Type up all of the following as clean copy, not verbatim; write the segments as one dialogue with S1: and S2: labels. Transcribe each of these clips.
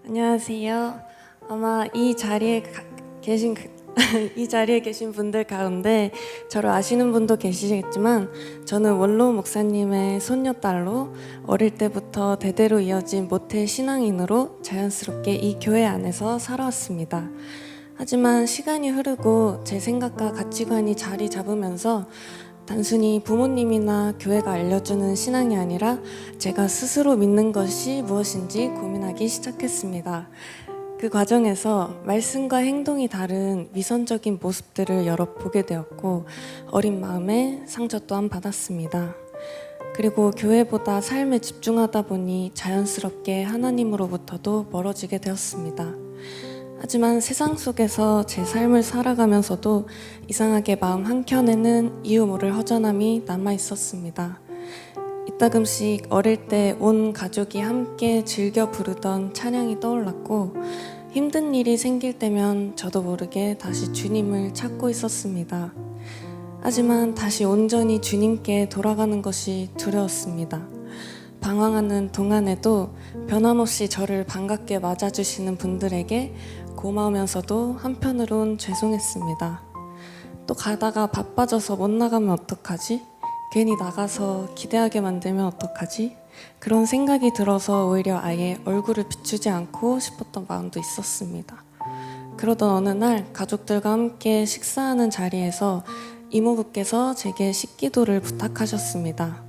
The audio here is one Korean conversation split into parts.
S1: 안녕하세요. 아마 이 자리에 계신 이 자리에 계신 분들 가운데 저를 아시는 분도 계시겠지만 저는 원로 목사님의 손녀딸로 어릴 때부터 대대로 이어진 모태 신앙인으로 자연스럽게 이 교회 안에서 살아왔습니다. 하지만 시간이 흐르고 제 생각과 가치관이 자리 잡으면서 단순히 부모님이나 교회가 알려주는 신앙이 아니라 제가 스스로 믿는 것이 무엇인지 고민하기 시작했습니다. 그 과정에서 말씀과 행동이 다른 위선적인 모습들을 여러 보게 되었고 어린 마음에 상처 또한 받았습니다. 그리고 교회보다 삶에 집중하다 보니 자연스럽게 하나님으로부터도 멀어지게 되었습니다. 하지만 세상 속에서 제 삶을 살아가면서도 이상하게 마음 한켠에는 이유 모를 허전함이 남아 있었습니다. 이따금씩 어릴 때 온 가족이 함께 즐겨 부르던 찬양이 떠올랐고 힘든 일이 생길 때면 저도 모르게 다시 주님을 찾고 있었습니다. 하지만 다시 온전히 주님께 돌아가는 것이 두려웠습니다. 방황하는 동안에도 변함없이 저를 반갑게 맞아주시는 분들에게 고마우면서도 한편으론 죄송했습니다. 또 가다가 바빠져서 못 나가면 어떡하지? 괜히 나가서 기대하게 만들면 어떡하지? 그런 생각이 들어서 오히려 아예 얼굴을 비추지 않고 싶었던 마음도 있었습니다. 그러던 어느 날 가족들과 함께 식사하는 자리에서 이모부께서 제게 식기도를 부탁하셨습니다.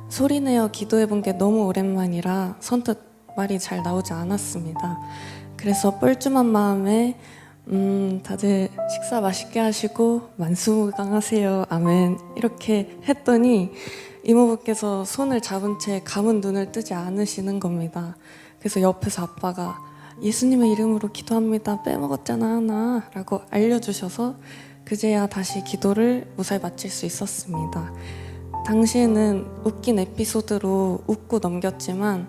S1: 소리내어 기도해본 게 너무 오랜만이라 선뜻 말이 잘 나오지 않았습니다. 그래서 뻘쭘한 마음에 다들 식사 맛있게 하시고 만수무강하세요 아멘 이렇게 했더니 이모부께서 손을 잡은 채 감은 눈을 뜨지 않으시는 겁니다. 그래서 옆에서 아빠가 예수님의 이름으로 기도합니다 빼먹었잖아 나 라고 알려주셔서 그제야 다시 기도를 무사히 마칠 수 있었습니다. 당시에는 웃긴 에피소드로 웃고 넘겼지만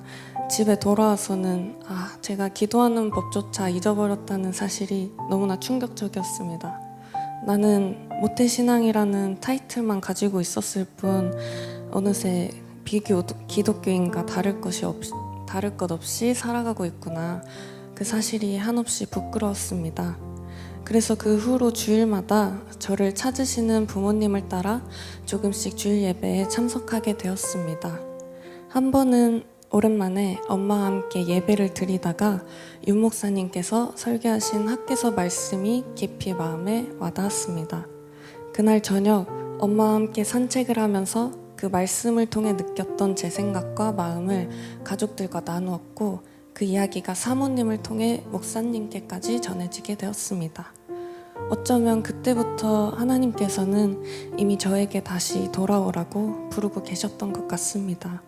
S1: 집에 돌아와서는 제가 기도하는 법조차 잊어버렸다는 사실이 너무나 충격적이었습니다. 나는 모태신앙이라는 타이틀만 가지고 있었을 뿐 어느새 비기독교인과 다를 것 없이 살아가고 있구나. 그 사실이 한없이 부끄러웠습니다. 그래서 그 후로 주일마다 저를 찾으시는 부모님을 따라 조금씩 주일 예배에 참석하게 되었습니다. 한 번은 오랜만에 엄마와 함께 예배를 드리다가 윤 목사님께서 설교하신 학개서 말씀이 깊이 마음에 와닿았습니다. 그날 저녁 엄마와 함께 산책을 하면서 그 말씀을 통해 느꼈던 제 생각과 마음을 가족들과 나누었고 그 이야기가 사모님을 통해 목사님께까지 전해지게 되었습니다. 어쩌면 그때부터 하나님께서는 이미 저에게 다시 돌아오라고 부르고 계셨던 것 같습니다.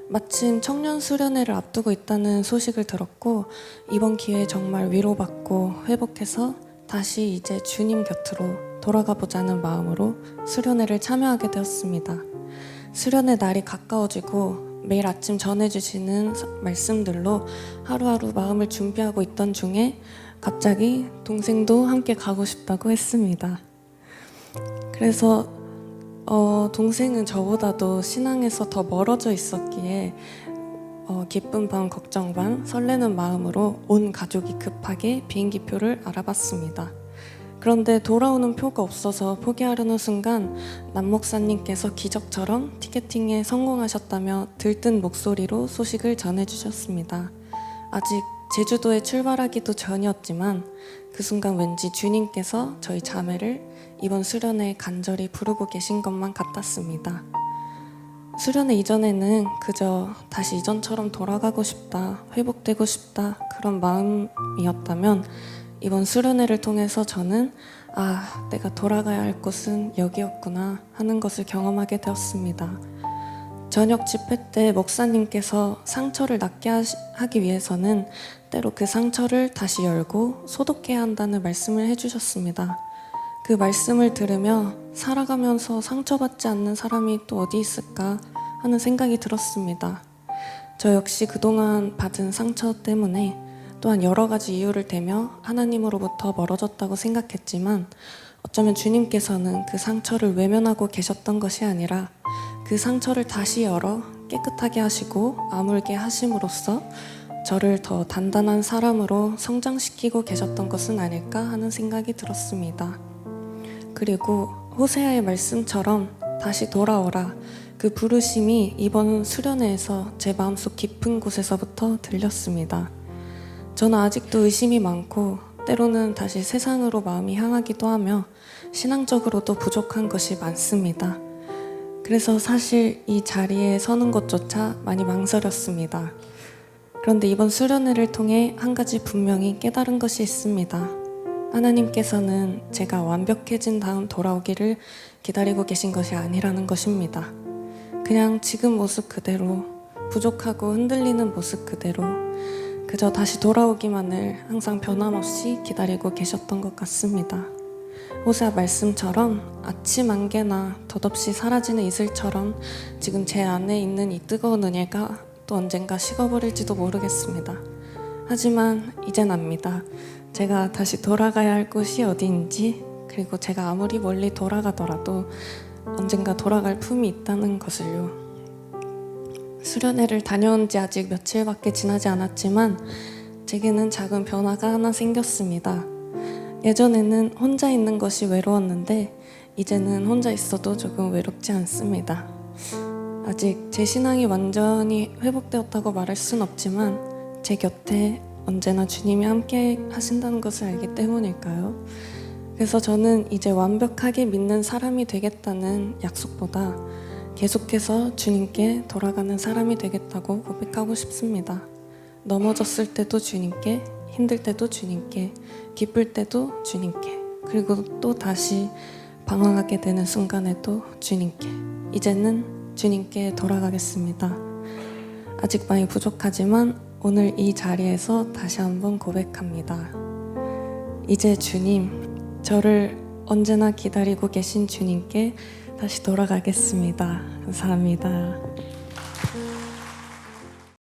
S1: 마침 청년 수련회를 앞두고 있다는 소식을 들었고 이번 기회에 정말 위로받고 회복해서 다시 이제 주님 곁으로 돌아가 보자는 마음으로 수련회를 참여하게 되었습니다. 수련회 날이 가까워지고 매일 아침 전해주시는 말씀들로 하루하루 마음을 준비하고 있던 중에 갑자기 동생도 함께 가고 싶다고 했습니다. 그래서 동생은 저보다도 신앙에서 더 멀어져 있었기에 기쁜 반 걱정 반 설레는 마음으로 온 가족이 급하게 비행기표를 알아봤습니다. 그런데 돌아오는 표가 없어서 포기하려는 순간 남 목사님께서 기적처럼 티켓팅에 성공하셨다며 들뜬 목소리로 소식을 전해주셨습니다. 아직 제주도에 출발하기도 전이었지만 그 순간 왠지 주님께서 저희 자매를 이번 수련회에 간절히 부르고 계신 것만 같았습니다. 수련회 이전에는 그저 다시 이전처럼 돌아가고 싶다, 회복되고 싶다 그런 마음이었다면 이번 수련회를 통해서 저는 내가 돌아가야 할 곳은 여기였구나 하는 것을 경험하게 되었습니다. 저녁 집회 때 목사님께서 상처를 낫게 하기 위해서는 때로 그 상처를 다시 열고 소독해야 한다는 말씀을 해주셨습니다. 그 말씀을 들으며 살아가면서 상처받지 않는 사람이 또 어디 있을까 하는 생각이 들었습니다. 저 역시 그동안 받은 상처 때문에 또한 여러 가지 이유를 대며 하나님으로부터 멀어졌다고 생각했지만 어쩌면 주님께서는 그 상처를 외면하고 계셨던 것이 아니라 그 상처를 다시 열어 깨끗하게 하시고 아물게 하심으로써 저를 더 단단한 사람으로 성장시키고 계셨던 것은 아닐까 하는 생각이 들었습니다. 그리고 호세아의 말씀처럼 다시 돌아오라, 그 부르심이 이번 수련회에서 제 마음속 깊은 곳에서부터 들렸습니다. 저는 아직도 의심이 많고 때로는 다시 세상으로 마음이 향하기도 하며 신앙적으로도 부족한 것이 많습니다. 그래서 사실 이 자리에 서는 것조차 많이 망설였습니다. 그런데 이번 수련회를 통해 한 가지 분명히 깨달은 것이 있습니다. 하나님께서는 제가 완벽해진 다음 돌아오기를 기다리고 계신 것이 아니라는 것입니다. 그냥 지금 모습 그대로, 부족하고 흔들리는 모습 그대로 그저 다시 돌아오기만을 항상 변함없이 기다리고 계셨던 것 같습니다. 호세아 말씀처럼 아침 안개나 덧없이 사라지는 이슬처럼 지금 제 안에 있는 이 뜨거운 은혜가 또 언젠가 식어버릴지도 모르겠습니다. 하지만 이젠 압니다. 제가 다시 돌아가야 할 곳이 어디인지, 그리고 제가 아무리 멀리 돌아가더라도 언젠가 돌아갈 품이 있다는 것을요. 수련회를 다녀온 지 아직 며칠밖에 지나지 않았지만 제게는 작은 변화가 하나 생겼습니다. 예전에는 혼자 있는 것이 외로웠는데 이제는 혼자 있어도 조금 외롭지 않습니다. 아직 제 신앙이 완전히 회복되었다고 말할 순 없지만 제 곁에 언제나 주님이 함께 하신다는 것을 알기 때문일까요? 그래서 저는 이제 완벽하게 믿는 사람이 되겠다는 약속보다 계속해서 주님께 돌아가는 사람이 되겠다고 고백하고 싶습니다. 넘어졌을 때도 주님께, 힘들 때도 주님께, 기쁠 때도 주님께, 그리고 또 다시 방황하게 되는 순간에도 주님께, 이제는 주님께 돌아가겠습니다. 아직 많이 부족하지만 오늘 이 자리에서 다시 한번 고백합니다. 이제 주님, 저를 언제나 기다리고 계신 주님께 다시 돌아가겠습니다. 감사합니다.